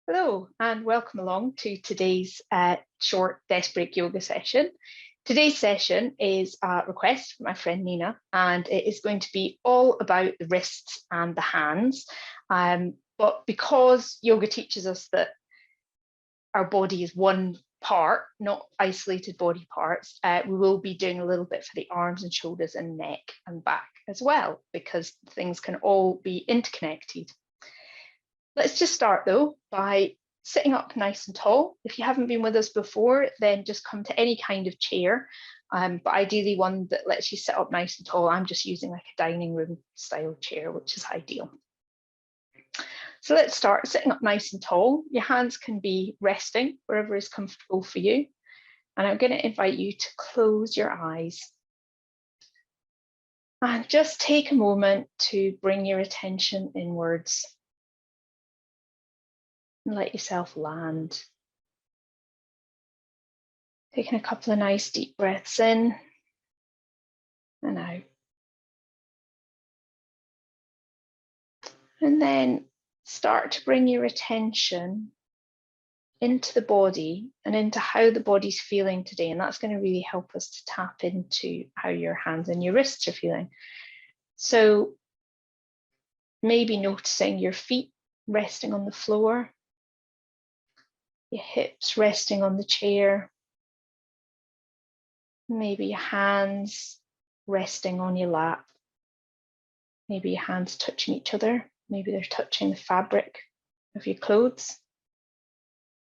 Hello and welcome along to today's short desk break yoga session. Today's session is a request from my friend Nina, and it is going to be all about the wrists and the hands. But because yoga teaches us that our body is one part, not isolated body parts, we will be doing a little bit for the arms and shoulders and neck and back as well, because things can all be interconnected. Let's just start though by sitting up nice and tall. If you haven't been with us before, then just come to any kind of chair, but ideally one that lets you sit up nice and tall. I'm just using like a dining room style chair, which is ideal. So let's start sitting up nice and tall. Your hands can be resting wherever is comfortable for you. And I'm going to invite you to close your eyes. And just take a moment to bring your attention inwards. And let yourself land. Taking a couple of nice deep breaths in and out. And then start to bring your attention into the body and into how the body's feeling today. And that's going to really help us to tap into how your hands and your wrists are feeling. So maybe noticing your feet resting on the floor, your hips resting on the chair, maybe your hands resting on your lap, maybe your hands touching each other, maybe they're touching the fabric of your clothes.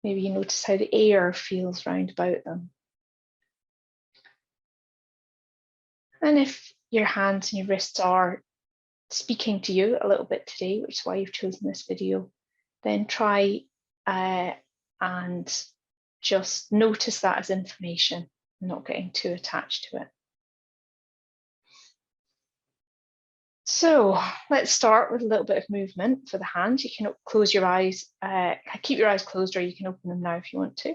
Maybe you notice how the air feels round about them. And if your hands and your wrists are speaking to you a little bit today, which is why you've chosen this video, then try and just notice that as information, not getting too attached to it. So let's start with a little bit of movement for the hands. You can close your eyes, keep your eyes closed, or you can open them now if you want to.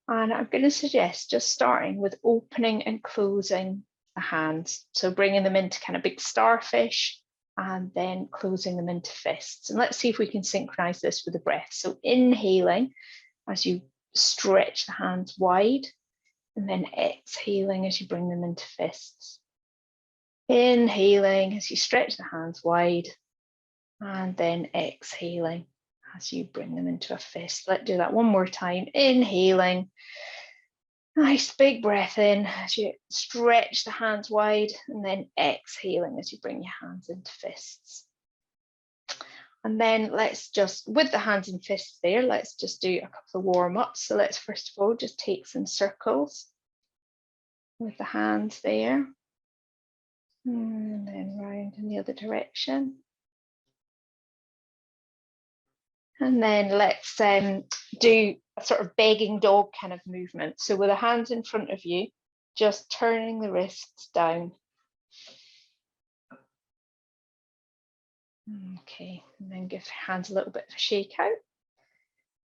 And I'm going to suggest just starting with opening and closing the hands. So bringing them into kind of big starfish and then closing them into fists. And let's see if we can synchronize this with the breath. So inhaling as you stretch the hands wide, and then exhaling as you bring them into fists. Inhaling as you stretch the hands wide, and then exhaling as you bring them into a fist. Let's do that one more time. Inhaling, nice big breath in as you stretch the hands wide, and then exhaling as you bring your hands into fists. And then let's just, with the hands and fists there, let's just do a couple of warm-ups. So let's first of all just take some circles with the hands there. And then round in the other direction. And then let's do a sort of begging dog kind of movement. So with the hands in front of you, just turning the wrists down. Okay, and then give your hands a little bit of a shake out.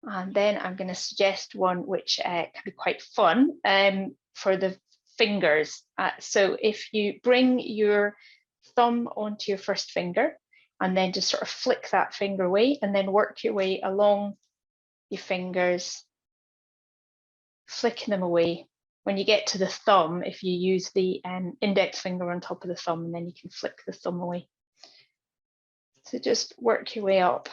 And then I'm going to suggest one which can be quite fun for the fingers. So if you bring your thumb onto your first finger and then just sort of flick that finger away and then work your way along your fingers, flicking them away. When you get to the thumb, if you use the index finger on top of the thumb, and then you can flick the thumb away. So just work your way up,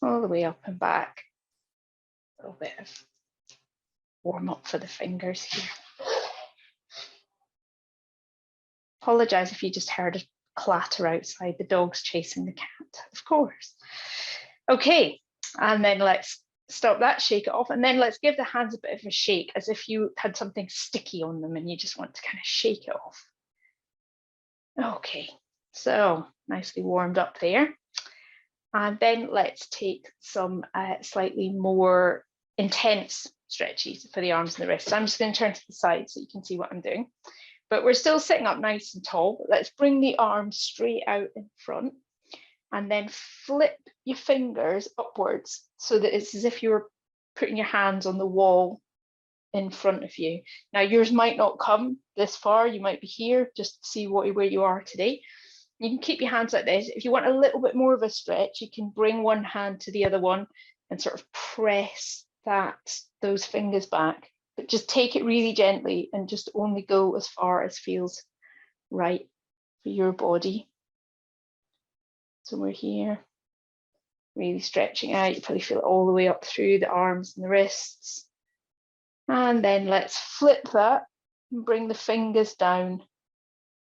all the way up and back. A little bit of warm up for the fingers here. Apologise if you just heard a clatter outside. The dog's chasing the cat, of course. Okay, and then let's stop that, shake it off, and then let's give the hands a bit of a shake as if you had something sticky on them and you just want to kind of shake it off. Okay, so nicely warmed up there. And then let's take some slightly more intense stretches for the arms and the wrists. So I'm just going to turn to the side so you can see what I'm doing. But we're still sitting up nice and tall. Let's bring the arms straight out in front and then flip your fingers upwards so that it's as if you were putting your hands on the wall in front of you. Now yours might not come this far, you might be here, just see where you are today. You can keep your hands like this. If you want a little bit more of a stretch, you can bring one hand to the other one and sort of press those fingers back, but just take it really gently and just only go as far as feels right for your body. So we're here, really stretching out. You probably feel it all the way up through the arms and the wrists. And then let's flip that and bring the fingers down,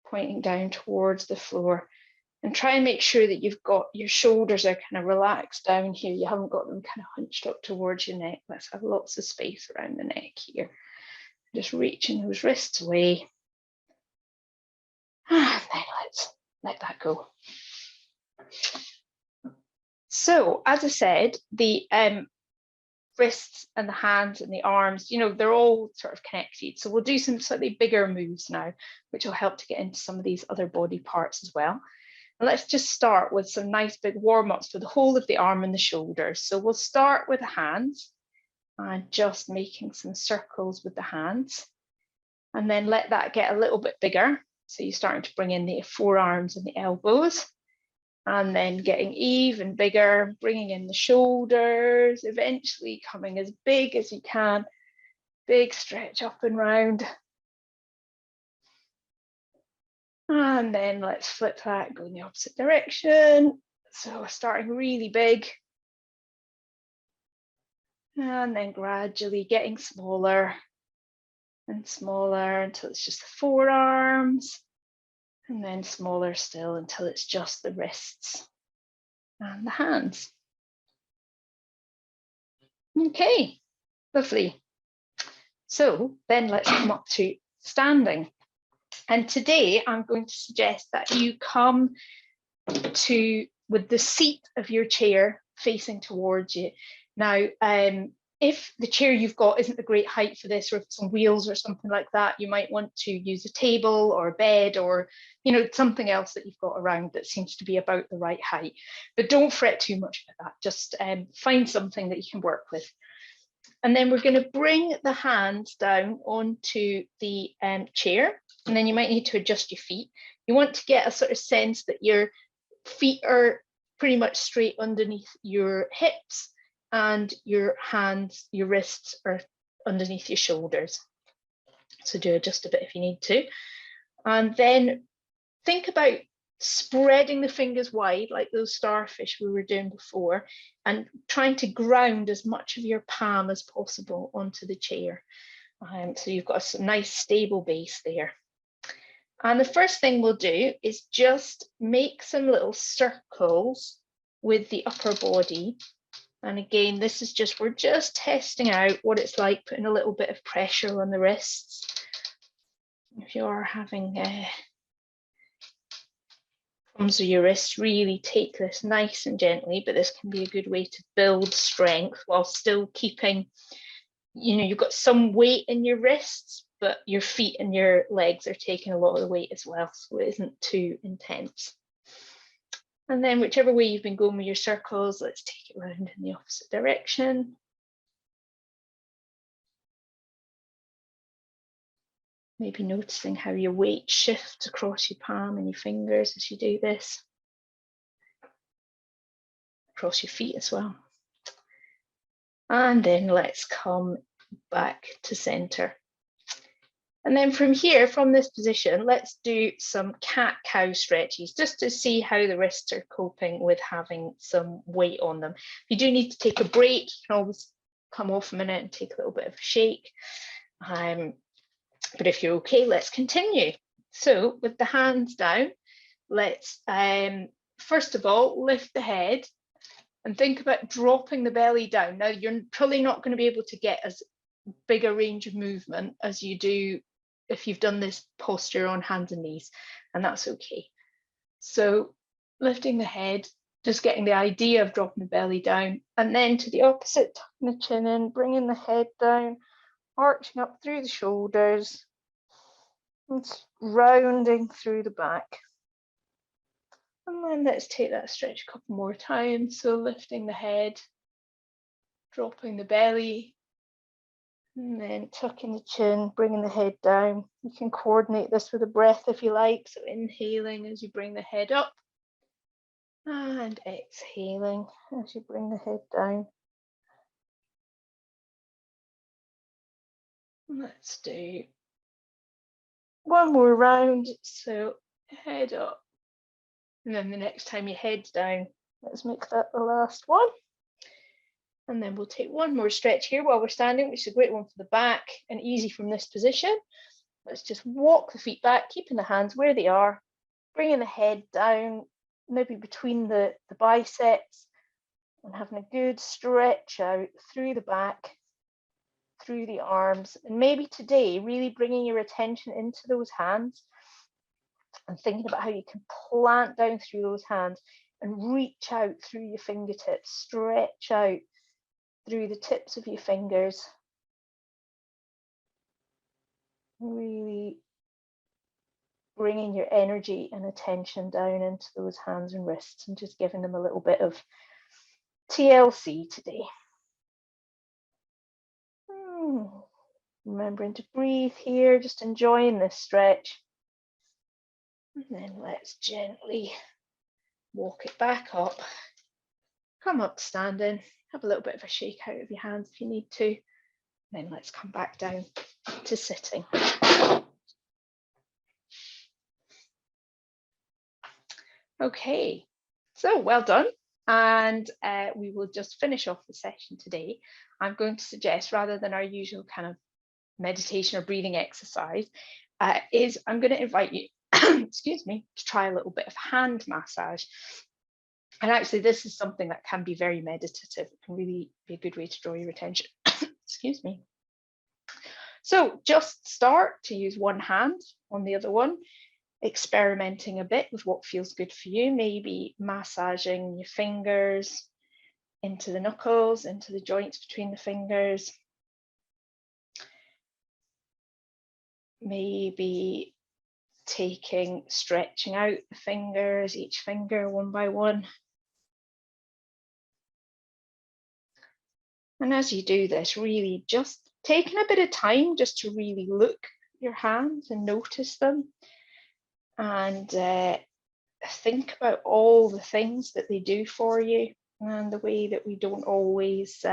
pointing down towards the floor. And try and make sure that you've got your shoulders are kind of relaxed down here. You haven't got them kind of hunched up towards your neck. Let's have lots of space around the neck here. Just reaching those wrists away. And then let's let that go. So, as I said, the wrists and the hands and the arms, you know, they're all sort of connected. So we'll do some slightly bigger moves now, which will help to get into some of these other body parts as well. And let's just start with some nice big warm-ups for the whole of the arm and the shoulders. So we'll start with the hands and just making some circles with the hands. And then let that get a little bit bigger. So you're starting to bring in the forearms and the elbows. And then getting even bigger, bringing in the shoulders, eventually coming as big as you can. Big stretch up and round. And then let's flip that, go in the opposite direction. So we're starting really big. And then gradually getting smaller and smaller until it's just the forearms. And then smaller still until it's just the wrists and the hands. Okay, lovely. So then let's come up to standing. And today I'm going to suggest that you come to with the seat of your chair facing towards you. Now, if the chair you've got isn't a great height for this, or if it's on wheels or something like that, you might want to use a table or a bed or, you know, something else that you've got around that seems to be about the right height. But don't fret too much about that. Just find something that you can work with. And then we're going to bring the hands down onto the chair, and then you might need to adjust your feet. You want to get a sort of sense that your feet are pretty much straight underneath your hips and your hands, your wrists are underneath your shoulders. So do adjust a bit if you need to. And then think about spreading the fingers wide like those starfish we were doing before, and trying to ground as much of your palm as possible onto the chair. So you've got a nice stable base there. And the first thing we'll do is just make some little circles with the upper body. And again, this is just, we're just testing out what it's like, putting a little bit of pressure on the wrists. If you are having problems with your wrists, really take this nice and gently, but this can be a good way to build strength while still keeping, you know, you've got some weight in your wrists, but your feet and your legs are taking a lot of the weight as well, so it isn't too intense. And then whichever way you've been going with your circles, let's take it round in the opposite direction. Maybe noticing how your weight shifts across your palm and your fingers as you do this. Across your feet as well. And then let's come back to center. And then from here, from this position, let's do some cat-cow stretches just to see how the wrists are coping with having some weight on them. If you do need to take a break, you can always come off a minute and take a little bit of a shake. But if you're okay, let's continue. So with the hands down, let's first of all, lift the head and think about dropping the belly down. Now, you're probably not going to be able to get as big a range of movement as you do if you've done this posture on hands and knees, and that's okay. So lifting the head, just getting the idea of dropping the belly down, and then to the opposite, tucking the chin in, bringing the head down, arching up through the shoulders, and rounding through the back. And then let's take that stretch a couple more times. So lifting the head, dropping the belly, And then tucking the chin, bringing the head down. You can coordinate this with a breath if you like. So inhaling as you bring the head up and exhaling as you bring the head down. Let's do one more round. So head up. And then the next time your head's down, let's make that the last one. And then we'll take one more stretch here while we're standing, which is a great one for the back and easy from this position. Let's just walk the feet back, keeping the hands where they are, bringing the head down, maybe between the biceps, and having a good stretch out through the back, through the arms. And maybe today, really bringing your attention into those hands and thinking about how you can plant down through those hands and reach out through your fingertips, stretch out through the tips of your fingers. Really bringing your energy and attention down into those hands and wrists and just giving them a little bit of TLC today. Remembering to breathe here, just enjoying this stretch. And then let's gently walk it back up. Come up standing, have a little bit of a shake out of your hands if you need to. Then let's come back down to sitting. Okay, so well done. And we will just finish off the session today. I'm going to suggest, rather than our usual kind of meditation or breathing exercise, I'm going to invite you, excuse me, to try a little bit of hand massage. And actually, this is something that can be very meditative. It can really be a good way to draw your attention. Excuse me. So just start to use one hand on the other one, experimenting a bit with what feels good for you, maybe massaging your fingers into the knuckles, into the joints between the fingers. Maybe stretching out the fingers, each finger one by one. And as you do this, really just taking a bit of time just to really look at your hands and notice them. And think about all the things that they do for you and the way that we don't always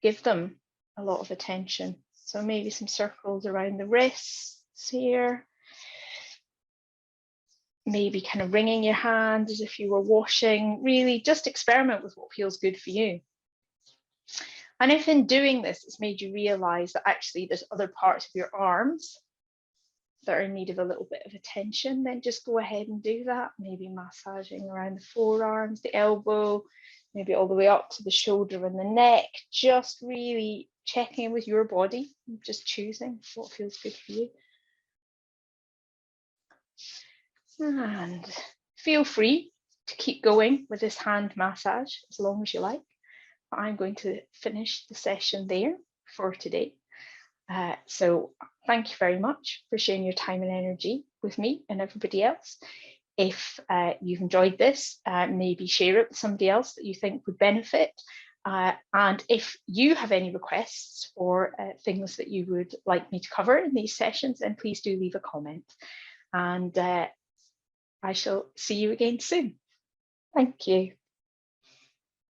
give them a lot of attention. So maybe some circles around the wrists here. Maybe kind of wringing your hands as if you were washing. Really just experiment with what feels good for you. And if in doing this, it's made you realize that actually there's other parts of your arms that are in need of a little bit of attention, then just go ahead and do that. Maybe massaging around the forearms, the elbow, maybe all the way up to the shoulder and the neck, just really checking in with your body, just choosing what feels good for you. And feel free to keep going with this hand massage as long as you like. I'm going to finish the session there for today. So thank you very much for sharing your time and energy with me and everybody else. If you've enjoyed this, maybe share it with somebody else that you think would benefit. And if you have any requests or things that you would like me to cover in these sessions, then please do leave a comment. And I shall see you again soon. Thank you.